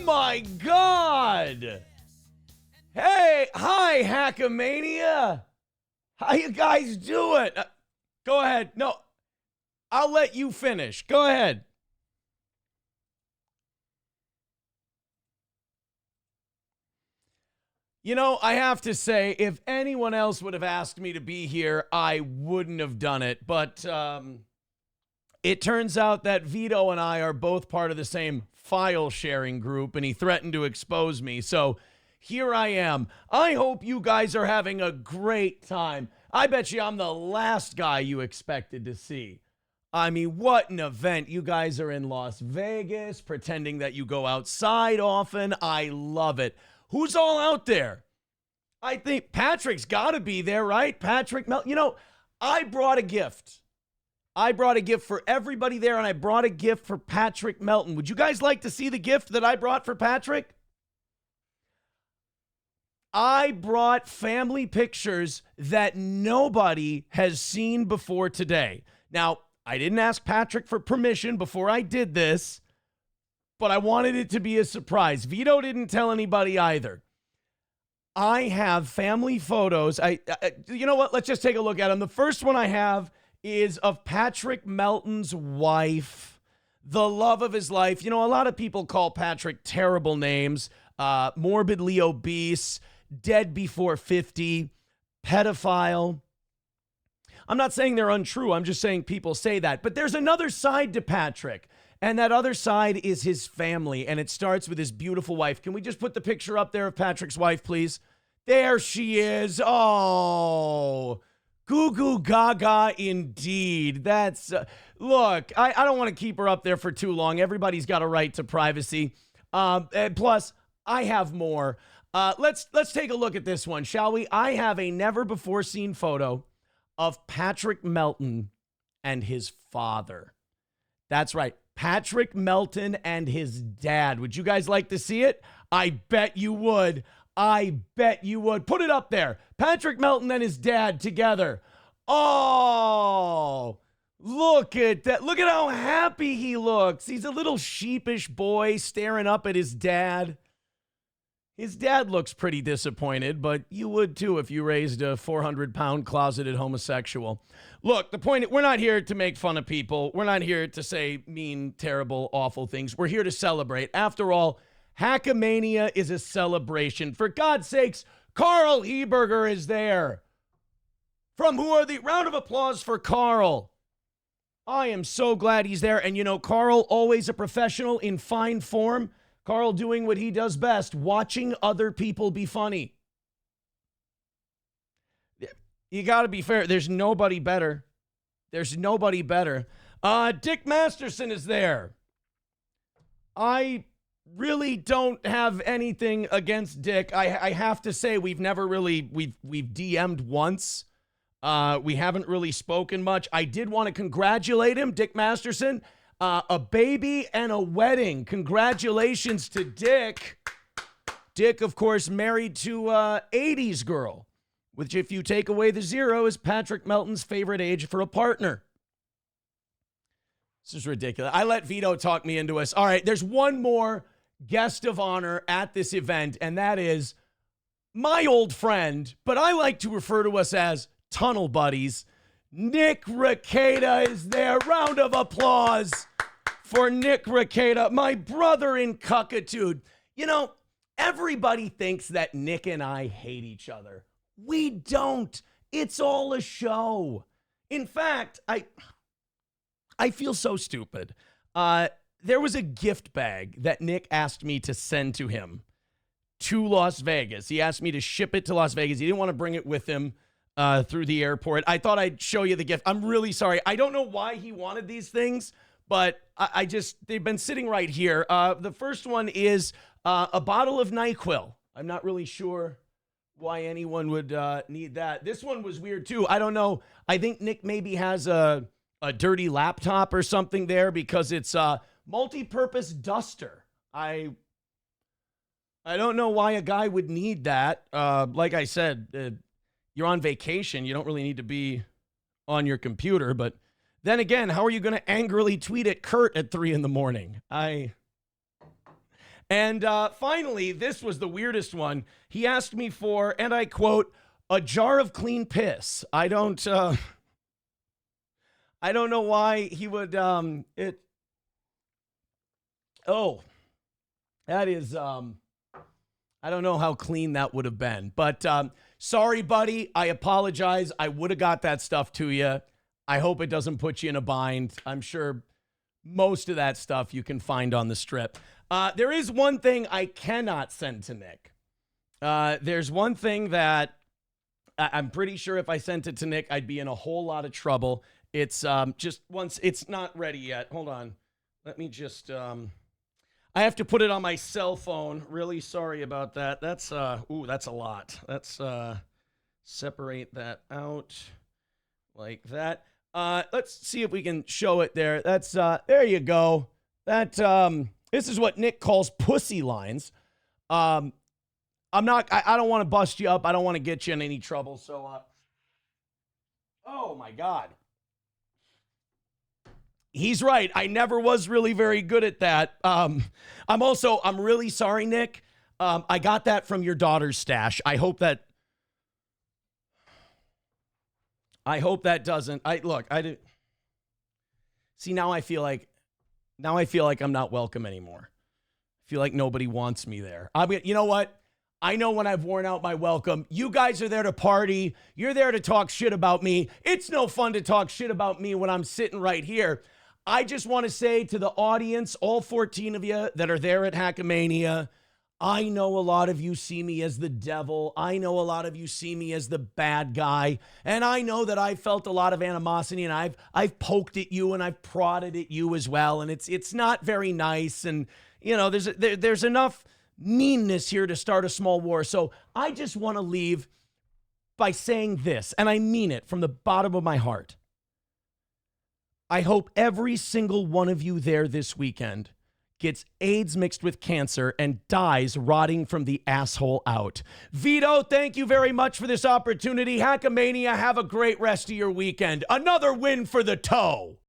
my God! Hey, hi, Hackamania! How you guys doing? Go ahead. No, I'll let you finish. Go ahead. You know, I have to say, if anyone else would have asked me to be here, I wouldn't have done it. But it turns out that Vito and I are both part of the same file sharing group, and he threatened to expose me. So here I am. I hope you guys are having a great time. I bet you I'm the last guy you expected to see. I mean, what an event. You guys are in Las Vegas, pretending that you go outside often. I love it. Who's all out there? I think Patrick's got to be there, right? Patrick, you know, I brought a gift. I brought a gift for everybody there, and I brought a gift for Patrick Melton. Would you guys like to see the gift that I brought for Patrick? I brought family pictures that nobody has seen before today. Now, I didn't ask Patrick for permission before I did this, but I wanted it to be a surprise. Vito didn't tell anybody either. I have family photos. You know what? Let's just take a look at them. The first one I have is of Patrick Melton's wife, the love of his life. You know, a lot of people call Patrick terrible names, morbidly obese, dead before 50, pedophile. I'm not saying they're untrue. I'm just saying people say that. But there's another side to Patrick, and that other side is his family, and it starts with his beautiful wife. Can we just put the picture up there of Patrick's wife, please? There she is. Oh, goo goo gaga indeed. That's, look, I don't want to keep her up there for too long. Everybody's got a right to privacy. And plus, I have more. Let's take a look at this one, shall we? I have a never-before-seen photo of Patrick Melton and his father. That's right, Patrick Melton and his dad. Would you guys like to see it? I bet you would. I bet you would. Put it up there. Patrick Melton and his dad together. Oh, look at that. Look at how happy he looks. He's a little sheepish boy staring up at his dad. His dad looks pretty disappointed, but you would too if you raised a 400-pound closeted homosexual. Look, the point, we're not here to make fun of people. We're not here to say mean, terrible, awful things. We're here to celebrate. After all, Hackamania is a celebration. For God's sakes, Carl Heberger is there. From who are the round of applause for Carl. I am so glad he's there. And you know, Carl, always a professional in fine form. Carl doing what he does best, watching other people be funny. You got to be fair. There's nobody better. There's nobody better. Dick Masterson is there. I really don't have anything against Dick. I have to say we've DM'd once. We haven't really spoken much. I did want to congratulate him, Dick Masterson. A baby and a wedding. Congratulations to Dick. Dick, of course, married to 80s girl, which, if you take away the zero, is Patrick Melton's favorite age for a partner. This is ridiculous. I let Vito talk me into us. All right, there's one more guest of honor at this event, and that is my old friend, but I like to refer to us as tunnel buddies. Nick Rekieta is there. Round of applause for Nick Rekieta, my brother in cuckitude. You know, everybody thinks that Nick and I hate each other. We don't. It's all a show. In fact, I feel so stupid. There was a gift bag that Nick asked me to send to him to Las Vegas. He asked me to ship it to Las Vegas. He didn't want to bring it with him through the airport. I thought I'd show you the gift. I'm really sorry. I don't know why he wanted these things, but they've been sitting right here. The first one is a bottle of NyQuil. I'm not really sure why anyone would need that. This one was weird too. I don't know. I think Nick maybe has a dirty laptop or something there because it's a multi-purpose duster. I don't know why a guy would need that. Like I said, you're on vacation. You don't really need to be on your computer. But then again, how are you going to angrily tweet at Kurt at 3 a.m? And finally, this was the weirdest one. He asked me for, and I quote, a jar of clean piss. I don't know why he would, that is, I don't know how clean that would have been, but sorry, buddy. I apologize. I would have got that stuff to you. I hope it doesn't put you in a bind. I'm sure most of that stuff you can find on the strip. There is one thing I cannot send to Nick. There's one thing that I'm pretty sure if I sent it to Nick, I'd be in a whole lot of trouble. It's just once it's not ready yet. Hold on. Let me just, I have to put it on my cell phone. Really sorry about that. That's, that's a lot. Let's separate that out like that. Let's see if we can show it there. That's, there you go. That, this is what Nick calls pussy lines. I don't want to bust you up. I don't want to get you in any trouble. So, oh my God. He's right. I never was really very good at that. I'm really sorry, Nick. I got that from your daughter's stash. I hope that doesn't, see, now I feel like I'm not welcome anymore. I feel like nobody wants me there. You know what? I know when I've worn out my welcome. You guys are there to party. You're there to talk shit about me. It's no fun to talk shit about me when I'm sitting right here. I just want to say to the audience, all 14 of you that are there at Hackamania, I know a lot of you see me as the devil. I know a lot of you see me as the bad guy. And I know that I felt a lot of animosity, and I've poked at you and I've prodded at you as well. And it's not very nice. And, you know, there's enough meanness here to start a small war. So I just want to leave by saying this, and I mean it from the bottom of my heart. I hope every single one of you there this weekend gets AIDS mixed with cancer and dies rotting from the asshole out. Vito, thank you very much for this opportunity. Hackamania, have a great rest of your weekend. Another win for the toe.